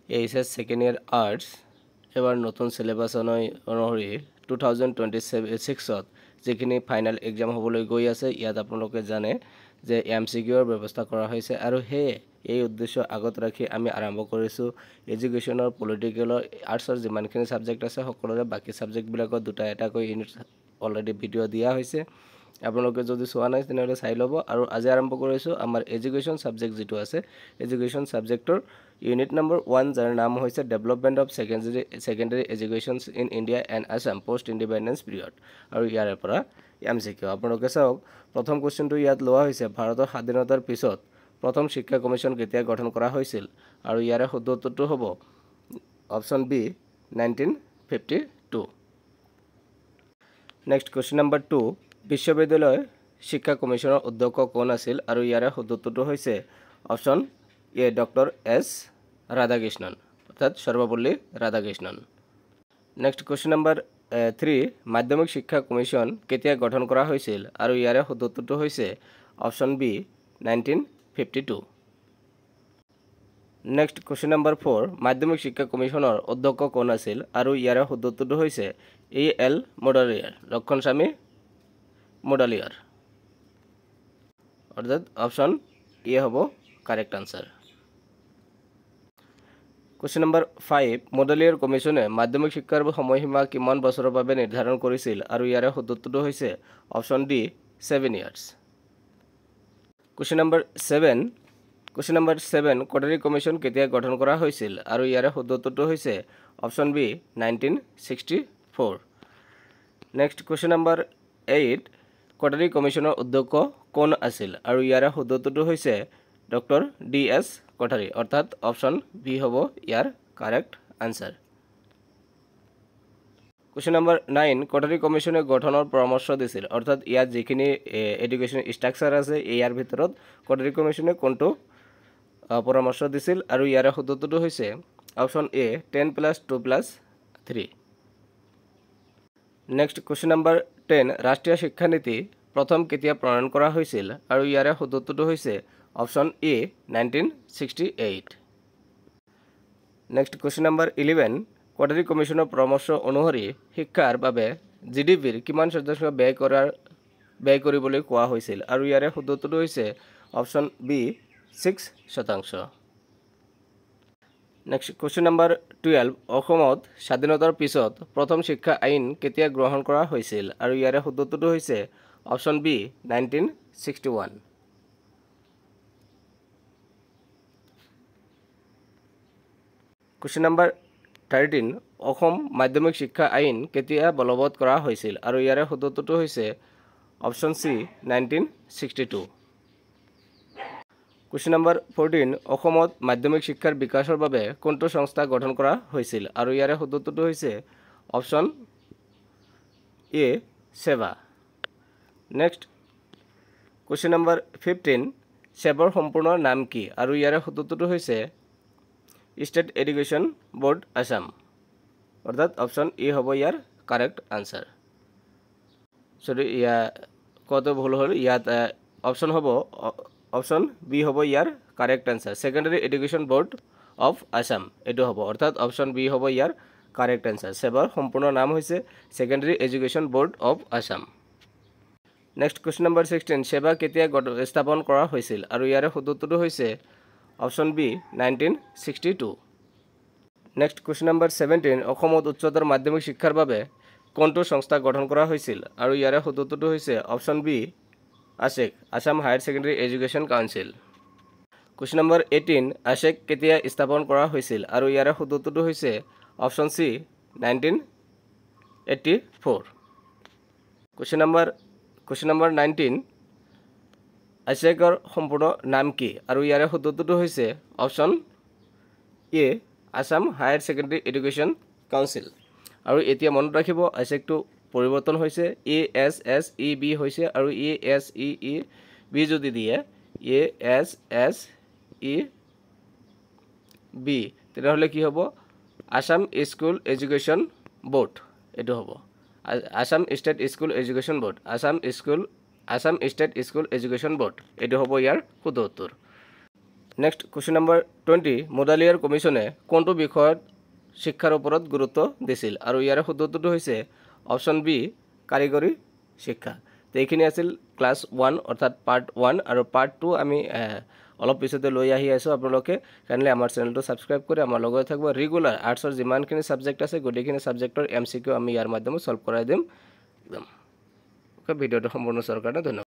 HS second ইয়াৰ arts এবাৰ নতুন syllabus অনুসৰি 2026ত যিখিনি ফাইনেল এক্সাম হ'বলৈ গৈ আছে ইয়াত আপোনালোকে জানে যে এমসিকিউৰ ব্যৱস্থা কৰা হৈছে আৰু এই উদ্দেশ্য আগত ৰাখি আমি আৰম্ভ কৰিছো এডুকেশ্যনৰ পলিটিকেলৰ আৰ্টছৰ যিমানখিনি সাবজেক্ট আছে সকলোৰে বাকি সাবজেক্টবিলাকৰ দুটা এটাকৈ ইউনিট অলৰেডি ভিডিও দিয়া হৈছে আপোনালোকে যদি চোৱা নাই তেনেহলে চাই ল'ব আৰু আজি আৰম্ভ কৰিছো আমাৰ এডুকেশ্যন সাবজেক্ট যেটো আছে এডুকেশ্যন সাবজেক্টৰ ইউনিট নম্বৰ 1 যাৰ নাম হৈছে development of secondary education in India and Assam post independence period আৰু ইয়াৰ পৰা এমসিকিউ আপোনালোকে চাওক প্ৰথম কোৱেশ্চনটো ইয়াত লোৱা হৈছে ভাৰতৰ স্বাধীনতাৰ পিছত প্ৰথম শিক্ষা কমিশন কেতিয়া গঠন কৰা হৈছিল আৰু ইয়াৰ শুদ্ধ উত্তৰটো হ'ব option B 1952 next question number 2 বিশ্ববিদ্যালয় শিক্ষা কমিশনৰ অধ্যক্ষ কোন আছিল আৰু ইয়াৰ শুদ্ধ উত্তৰটো হৈছে অপচন এ ডক্টৰ এস ৰাধাকৃষ্ণন অৰ্থাৎ Sarvepalli Radhakrishnan next question number 3 মাধ্যমিক শিক্ষা কমিশন কেতিয়া গঠন কৰা হৈছিল আৰু ইয়াৰ শুদ্ধ উত্তৰটো হৈছে option B 1952 next question number 4 মাধ্যমিক শিক্ষা কমিশনৰ অধ্যক্ষ কোন আছিল আৰু ইয়াৰ শুদ্ধ উত্তৰটো হৈছে এ এল মোডালিয়াৰ লক্ষণস্বামী মোডালিয়াৰ অৰ্থাৎ অপচন এ হ'ব কাৰেক্ট আনসাৰ কোৱেশ্চন নম্বৰ 5 মোডালিয়াৰ কমিশনে মাধ্যমিক শিক্ষাৰ সময়সীমা কিমান বছৰৰ বাবে নিৰ্ধাৰণ কৰিছিল আৰু ইয়াৰ শুদ্ধ উত্তৰটো হৈছে option D 7 years question number 7 কটাৰী কমিশন কেতিয়া গঠন কৰা হৈছিল আৰু ইয়াৰ শুদ্ধ উত্তৰটো হৈছে option B 1964 next question number 8 Kothari কমিশনৰ অধ্যক্ষ কোন আছিল আৰু ইয়াৰ শুদ্ধ উত্তৰটো হৈছে ডক্টৰ ডি এস কটাৰী অৰ্থাৎ অপচন বি হ'ব ইয়াৰ কাৰেক্ট আনসাৰ কোৱেশ্চন নম্বৰ 9 কটাৰী কমিশনে গঠনৰ পৰামৰ্শ দিছিল অৰ্থাৎ ইয়াত যিখিনি এডুকেশ্যন ষ্ট্ৰাকচাৰ আছে ইয়াৰ ভিতৰত কটাৰী কমিশনে কোনটো পৰামৰ্শ দিছিল আৰু ইয়াৰ শুদ্ধ উত্তৰটো হৈছে অপচন এ 10+2+3 নেক্সট কোৱেশ্চন নম্বৰ 10 ৰাষ্ট্ৰীয় শিক্ষা নীতি প্ৰথম কেতিয়া প্ৰণয়ন কৰা হৈছিল আৰু ইয়াৰ শুদ্ধ উত্তৰটো হৈছে অপচন এ 1968 নেক্সট কোৱেশ্চন নম্বৰ 11 কটাৰী কমিশনৰ পৰামৰ্শ অনুসৰি শিক্ষাৰ বাবে জিডিপিৰ কিমান শতাংশ ব্যয় কৰিবলৈ কোৱা হৈছিল আৰু ইয়াৰ শুদ্ধ উত্তৰটো হৈছে option B 6%। Next question number 12 অসমত স্বাধীনতাৰ পিছত প্ৰথম শিক্ষা আইন কেতিয়া গ্ৰহণ কৰা হৈছিল আৰু ইয়াৰ শুদ্ধ উত্তৰটো হৈছে অপচন বি 1961 কোৱেশ্চন নম্বৰ 13 অসম মাধ্যমিক শিক্ষা আইন কেতিয়া বলবৎ কৰা হৈছিল আৰু ইয়াৰ শুদ্ধ উত্তৰটো হৈছে অপচন সি 1962 কোৱেশ্চন নম্বৰ 14 অসমত মাধ্যমিক শিক্ষাৰ বিকাশৰ বাবে কোনটো সংস্থা গঠন কৰা হৈছিল আৰু ইয়াৰ শুদ্ধ উত্তৰটো হৈছে অপচন এ সেৱা নেক্সট কোৱেশ্চন নম্বৰ 15 সেৱাৰ সম্পূৰ্ণ নাম কি আৰু ইয়াৰ শুদ্ধ উত্তৰটো হৈছে স্টেট এডুকেশ্যন বোৰ্ড আসাম অৰ্থাৎ অপচন এ হ'ব ইয়াৰ কারেক্ট আনসার সরি ইয়া কত ভুল হল ইয়াত অপচন হ'ব অপচন বি হ'ব ইয়াৰ correct answer secondary education board of Assam এটো হ'ব অৰ্থাৎ অপচন বি হ'ব ইয়াৰ কাৰেক্ট আনসাৰ সেৱাৰ সম্পূৰ্ণ নাম হৈছে secondary education board of Assam next question number 16 সেৱা কেতিয়া স্থাপন কৰা হৈছিল আৰু ইয়াৰ শুদ্ধ উত্তৰটো হৈছে option B 1962 next question number 17 অসমত উচ্চতৰ মাধ্যমিক শিক্ষাৰ বাবে কোনটো সংস্থা গঠন কৰা হৈছিল আৰু ইয়াৰ শুদ্ধ উত্তৰটো হৈছে অপচন বি আছেক Assam higher secondary education council question number 18 আছেক কেতিয়া স্থাপন কৰা হৈছিল আৰু ইয়াৰ শুদ্ধ উত্তৰটো হৈছে অপচন সি 1984 কোৱেশ্চন নম্বৰ 19 আছেকৰ সম্পূৰ্ণ নাম কি আৰু ইয়াৰ শুদ্ধ উত্তৰটো হৈছে option A Assam higher secondary education council আৰু এতিয়া মনত ৰাখিব আছেকটো পৰিৱৰ্তন হৈছে A S S E B হৈছে আৰু A S E E B যদি দিয়ে A S S E B তেনেহলে কি হ'ব আসাম স্কুল এডুকেশ্যন বোৰ্ড এটো হ'ব Assam state school education board Assam state school education board এটো হ'ব ইয়াৰ শুদ্ধ উত্তৰ নেক্সট কুৱেশ্যন নম্বৰ 20 মুডালিয়াৰ কমিশ্যনে কোনটো বিষয়ত শিক্ষাৰ ওপৰত গুৰুত্ব দিছিল আৰু ইয়াৰ শুদ্ধটো হৈছে অপশ্যন বি কাৰিকৰী শিক্ষা। তো এইখিনি আছিল ক্লাছ 1 অৰ্থাৎ পাৰ্ট 1 আৰু পাৰ্ট 2 আমি অলপ পিছতে লৈ আহি আছোঁ। আপোনালোকে কাইণ্ডলি আমাৰ চেনেলটো ছাবস্ক্ৰাইব কৰি আমাৰ লগত থাকিব। ৰেগুলাৰ আৰ্টছৰ যিমানখিনি ছাবজেক্ট আছে গোটেইখিনি ছাবজেক্টৰ MCQ আমি ইয়াৰ মাধ্যমত সলভ কৰাই দিম একদম। ভিডিঅ'টো সম্পূৰ্ণ চোৱাৰ কাৰণে ধন্যবাদ।